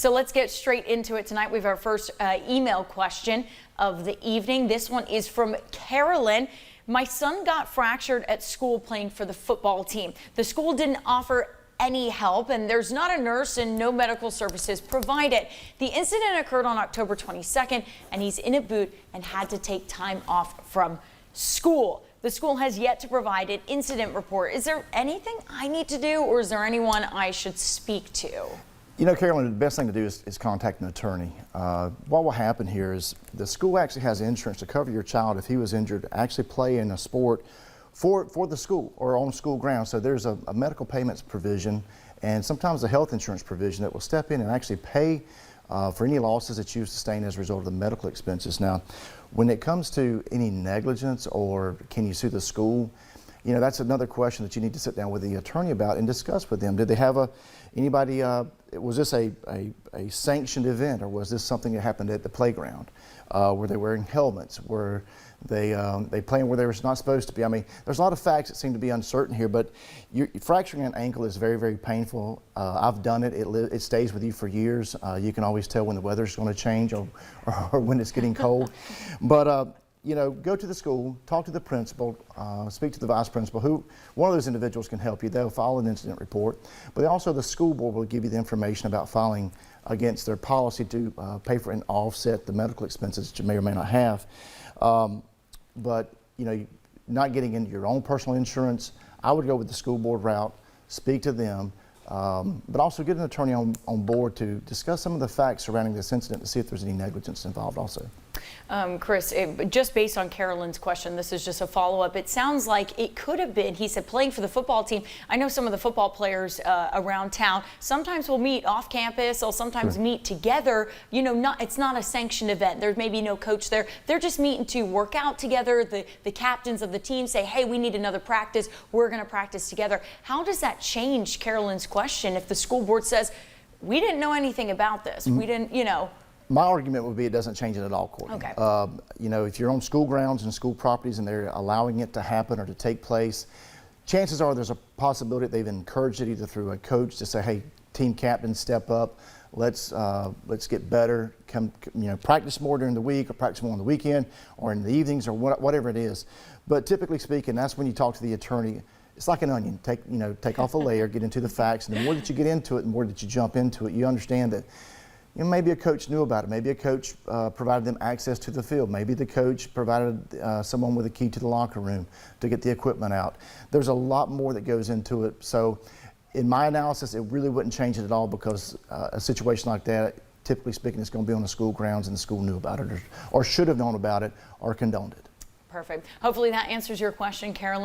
So let's get straight into it tonight. We have our first email question of the evening. This one is from Carolyn. My son got fractured at school playing for the football team. The school didn't offer any help, and there's not a nurse and no medical services provided. The incident occurred on October 22nd, and he's in a boot and had to take time off from school. The school has yet to provide an incident report. Is there anything I need to do, or is there anyone I should speak to? You know, Carolyn, the best thing to do is contact an attorney. What will happen here is the school actually has insurance to cover your child if he was injured to actually play in a sport for the school or on school grounds. So there's a medical payments provision and sometimes a health insurance provision that will step in and actually pay for any losses that you sustain as a result of the medical expenses. Now, when it comes to any negligence or can you sue the school, you know, that's another question that you need to sit down with the attorney about and discuss with them. Did they have anybody, was this a sanctioned event, or was this something that happened at the playground? Were they wearing helmets? Were they playing where they were not supposed to be? I mean, there's a lot of facts that seem to be uncertain here, but fracturing an ankle is very, very painful. I've done it. It stays with you for years. You can always tell when the weather's going to change or when it's getting cold. But you know, go to the school, talk to the principal, speak to the vice principal, one of those individuals can help you. They'll file an incident report, but also the school board will give you the information about filing against their policy to pay for and offset the medical expenses that you may or may not have. But, you know, not getting into your own personal insurance, I would go with the school board route, speak to them, but also get an attorney on board to discuss some of the facts surrounding this incident to see if there's any negligence involved also. Chris, just based on Carolyn's question, this is just a follow-up. It sounds like it could have been, he said, playing for the football team. I know some of the football players around town sometimes will meet off campus, or sometimes meet together. You know, it's not a sanctioned event. There's maybe no coach there. They're just meeting to work out together. The captains of the team say, hey, we need another practice. We're going to practice together. How does that change Carolyn's question if the school board says, we didn't know anything about this? We didn't, you know. My argument would be it doesn't change it at all, Courtney. Okay. You know, if you're on school grounds and school properties and they're allowing it to happen or to take place, chances are there's a possibility that they've encouraged it either through a coach to say, hey, team captain, step up. Let's get better. Come, you know, practice more during the week, or practice more on the weekend, or in the evenings, or whatever it is. But typically speaking, that's when you talk to the attorney. It's like an onion. Take off a layer, get into the facts, and the more that you get into it, the more that you jump into it, you understand that. You know, maybe a coach knew about it. Maybe a coach provided them access to the field. Maybe the coach provided someone with a key to the locker room to get the equipment out. There's a lot more that goes into it. So in my analysis, it really wouldn't change it at all, because a situation like that, typically speaking, it's going to be on the school grounds and the school knew about it or should have known about it or condoned it. Perfect. Hopefully that answers your question, Carolyn.